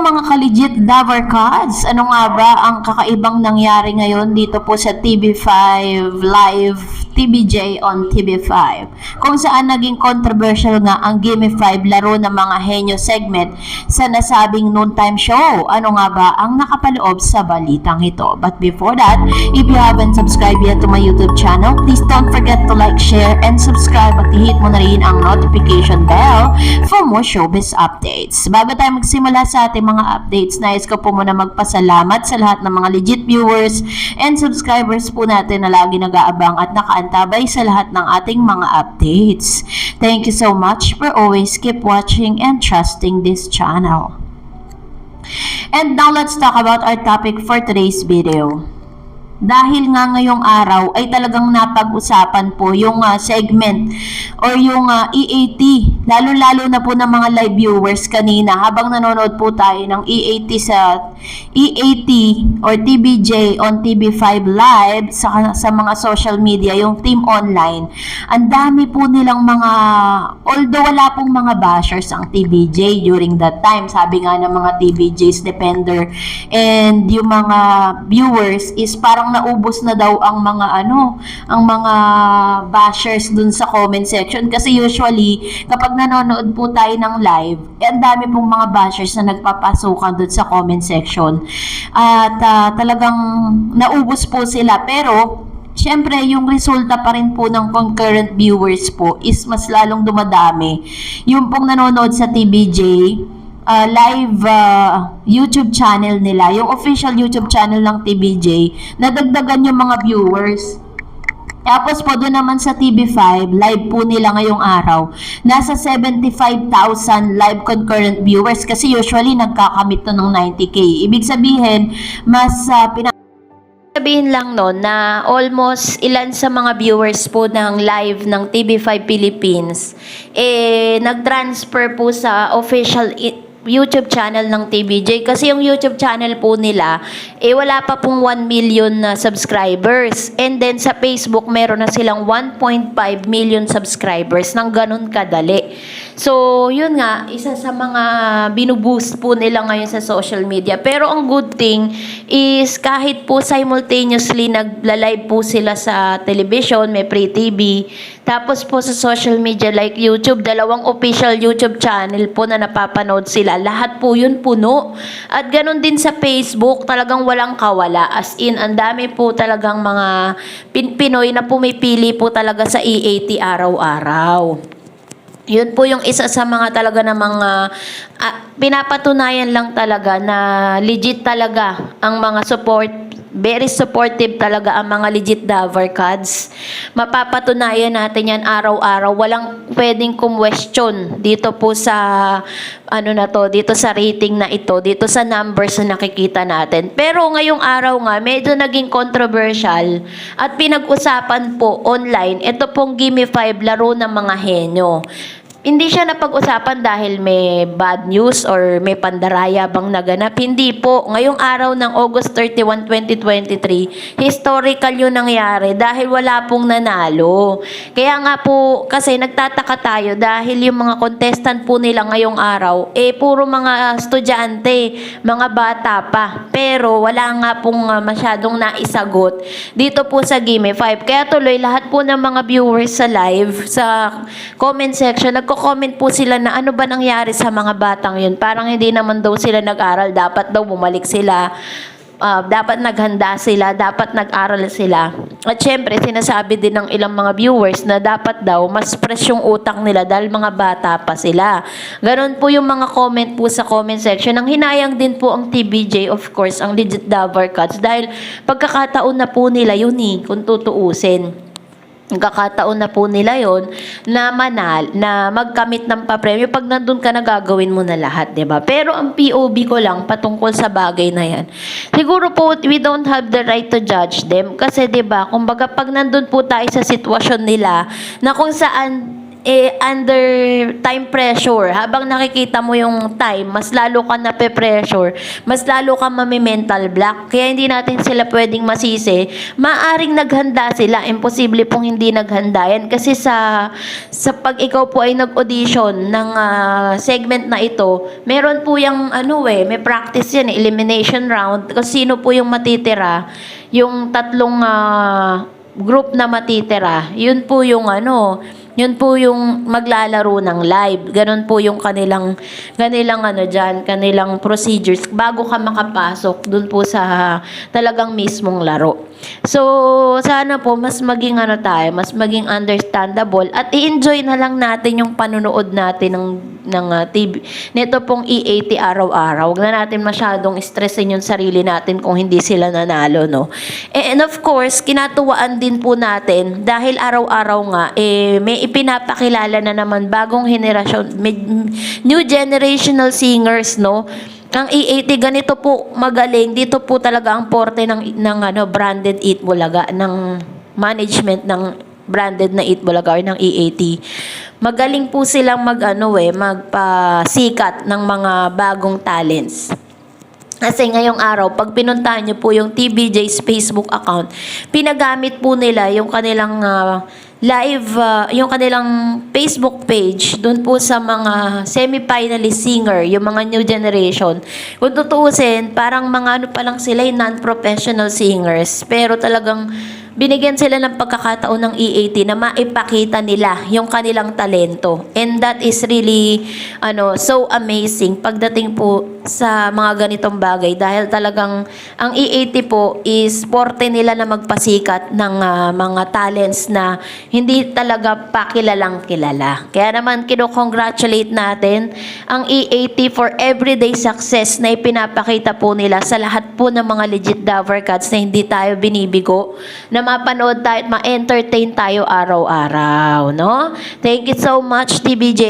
mga ka-legit Davar Cards, ano nga ba ang kakaibang nangyari ngayon dito po sa TV5 Live TBJ on TV5 kung saan naging controversial nga ang Gimme 5 laro ng mga henyo segment sa nasabing noontime show. Ano nga ba ang nakapaloob sa balitang ito? But before that, if you haven't subscribed yet to my YouTube channel, please don't forget to like, share, and subscribe at i-hit mo na rin ang notification bell for more showbiz updates. Bago tayo magsimula sa ating mga updates, nais ko po muna magpasalamat sa lahat ng mga legit viewers and subscribers po natin na lagi nag-aabang at nakaantabay sa lahat ng ating mga updates. Thank you so much for always keep watching and trusting this channel. And now let's talk about our topic for today's video. Dahil nga ngayong araw ay talagang napag-usapan po yung segment or yung EAT, lalo-lalo na po ng mga live viewers kanina habang nanonood po tayo ng EAT or TBJ on TV5 Live sa mga social media, yung team online. Ang dami po nilang mga, although wala pong mga bashers ang TBJ during that time, sabi nga ng mga TBJ's defender and yung mga viewers is parang naubos na daw ang mga bashers dun sa comment section kasi usually kapag nanonood po tayo ng live, ang dami pong mga bashers na nagpapasukan dun sa comment section at talagang naubos po sila, pero syempre, yung resulta pa rin po ng concurrent viewers po is mas lalong dumadami. Yung pong nanonood sa TBJ live YouTube channel nila, yung official YouTube channel ng TBJ, nadagdagan yung mga viewers. Tapos po doon naman sa TV5, live po nila ngayong araw, nasa 75,000 live concurrent viewers kasi usually nagkakamit to ng 90K. Ibig sabihin, mas sabihin lang no na almost ilan sa mga viewers po ng live ng TV5 Philippines nag-transfer po sa official YouTube channel ng TBJ kasi yung YouTube channel po nila wala pa pong 1 million na subscribers, and then sa Facebook meron na silang 1.5 million subscribers ng ganun kadali. So yun nga, isa sa mga binuboost po nila ngayon sa social media. Pero ang good thing is kahit po simultaneously nagla-live po sila sa television, may free TV, tapos po sa social media like YouTube, dalawang official YouTube channel po na napapanood sila. Lahat po yun puno. At ganun din sa Facebook, talagang walang kawala. As in, ang dami po talagang mga Pinoy na pumipili po talaga sa EAT araw-araw. Yun po yung isa sa mga talaga na mga pinapatunayan lang talaga na legit talaga ang mga very supportive talaga ang mga legit Davar Cards. Mapapatunayan natin yan araw-araw. Walang pwedeng question dito po sa dito sa rating na ito, dito sa numbers na nakikita natin. Pero ngayong araw nga, medyo naging controversial at pinag-usapan po online, ito pong Gimme 5 laro ng mga henyo. Hindi siya napag-usapan dahil may bad news or may pandaraya bang naganap. Hindi po. Ngayong araw ng August 31, 2023, historical yun nangyari dahil wala pong nanalo. Kaya nga po, kasi nagtataka tayo dahil yung mga contestant po nila ngayong araw, puro mga estudyante, mga bata pa. Pero wala nga pong masyadong naisagot dito po sa Gimme 5. Kaya tuloy, lahat po ng mga viewers sa live, sa comment section, comment po sila na ano ba nangyari sa mga batang yun. Parang hindi naman daw sila nag-aral. Dapat daw bumalik sila. Dapat naghanda sila. Dapat nag-aral sila. At syempre, sinasabi din ng ilang mga viewers na dapat daw mas fresh yung utak nila dahil mga bata pa sila. Ganon po yung mga comment po sa comment section. Ang hinayang din po ang TBJ, of course, ang legit Davar Cards. Dahil pagkakataon na po nila yun kung tutuusin. Nagkakataon na po nila yon na magkamit ng papremyo. Pag nandun ka na, gagawin mo na lahat, diba? Pero ang POV ko lang patungkol sa bagay na yan, siguro po we don't have the right to judge them kasi diba, kumbaga pag nandun po tayo sa sitwasyon nila na kung saan under time pressure, habang nakikita mo yung time, mas lalo ka na pressure, mas lalo ka mami-mental block. Kaya hindi natin sila pwedeng masisi. Maaring naghanda sila, imposible pong hindi naghanda yan. Kasi sa pag ikaw po ay nag-audition ng segment na ito, meron po yung may practice yan, elimination round. Kasi sino po yung matitira, yung tatlong group na matitira, yun po yung yun po yung maglalaro ng live. Ganon po yung kanilang kanilang procedures bago ka makapasok dun po sa talagang mismong laro. So, sana po mas maging mas maging understandable at i-enjoy na lang natin yung panunood natin ng TV. Nito pong E80 araw-araw. Huwag na natin masyadong stressin yung sarili natin kung hindi sila nanalo, no? And of course, kinatuwaan din po natin dahil araw-araw nga, may ipinapakilala na naman bagong henerasyon, new generational singers, no? Ang E80 ganito po magaling, dito po talaga ang porte ng branded Eat Bulaga, ng management ng branded na Eat Bulaga or ng E80. Magaling po silang magpasikat ng mga bagong talents. Kasi ngayong araw, pag pinuntahan nyo po yung TBJ's Facebook account, pinagamit po nila yung kanilang yung kanilang Facebook page doon po sa mga semi-finalist singer, yung mga new generation. Kung tutuusin, parang mga pa lang sila, non-professional singers. Pero talagang binigyan sila ng pagkakataon ng E80 na maipakita nila yung kanilang talento. And that is really so amazing pagdating po sa mga ganitong bagay dahil talagang ang E80 po is forte nila na magpasikat ng mga talents na hindi talaga pa kilalang kilala. Kaya naman kino-congratulate natin ang E80 for everyday success na ipinapakita po nila sa lahat po ng mga legit Dover Cats na hindi tayo binibigo, na mapanood tayo at ma-entertain tayo araw-araw, no? Thank you so much, TBJ.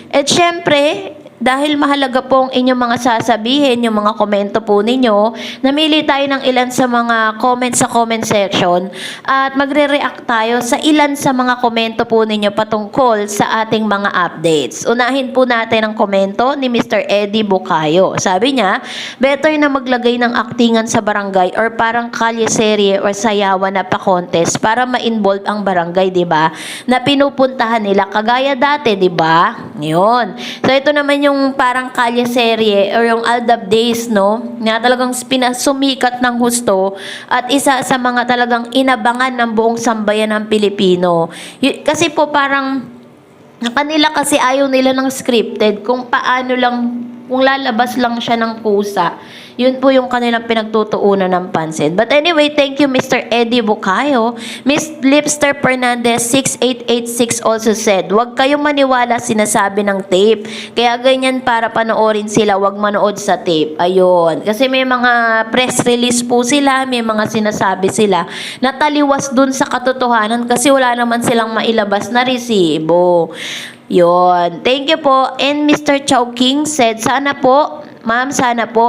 At syempre, dahil mahalaga pong inyong mga sasabihin, yung mga komento po ninyo, namili tayo ng ilan sa mga comments sa comment section at magre-react tayo sa ilan sa mga komento po ninyo patungkol sa ating mga updates. Unahin po natin ang komento ni Mr. Eddie Bukayo. Sabi niya, better na maglagay ng aktingan sa barangay or parang kalye-serye or sayawan na pa-contest para ma-involve ang barangay, di ba? Na pinupuntahan nila kagaya dati, di ba? Yun. So ito naman yung parang kalye-serye or yung Aldab Days, no? Na talagang sumikat ng husto at isa sa mga talagang inabangan ng buong sambayan ng Pilipino. Kasi po parang kanila kasi ayaw nila ng scripted, kung paano lang, kung lalabas lang siya ng kusa. Yun po yung kanilang pinagtutuunan ng pansin. But anyway, thank you Mr. Eddie Bukayo. Miss Lipster Fernandez 6886 also said, huwag kayong maniwala sinasabi ng tape. Kaya ganyan para panoorin sila, huwag manood sa tape. Ayun. Kasi may mga press release po sila, may mga sinasabi sila na taliwas dun sa katotohanan kasi wala naman silang mailabas na resibo. Yun. Thank you po. And Mr. Chow King said, sana po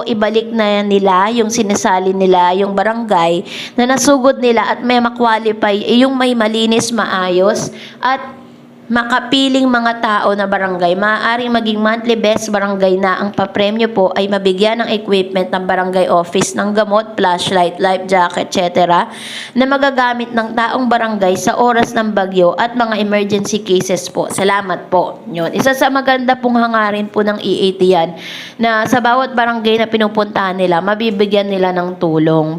ibalik na nila yung sinasali nila, yung barangay na nasugod nila at may ma-qualify, yung may malinis, maayos at makapiling mga tao na barangay. Maaaring maging monthly best barangay na ang papremyo po ay mabigyan ng equipment ng barangay office ng gamot, flashlight, life jacket, etc. na magagamit ng taong barangay sa oras ng bagyo at mga emergency cases po. Salamat po. Yun. Isa sa maganda pong hangarin po ng E80 yan na sa bawat barangay na pinupuntahan nila, mabibigyan nila ng tulong.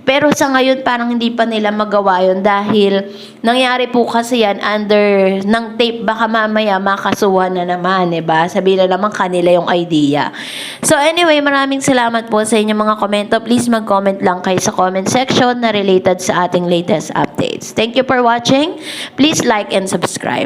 Pero sa ngayon parang hindi pa nila magawa yun dahil nangyari po kasi yan under ng tape, baka mamaya makasuhan na naman, diba? Sabihin na naman kanila yung idea. So anyway, maraming salamat po sa inyong mga komento. Please mag-comment lang kayo sa comment section na related sa ating latest updates. Thank you for watching. Please like and subscribe.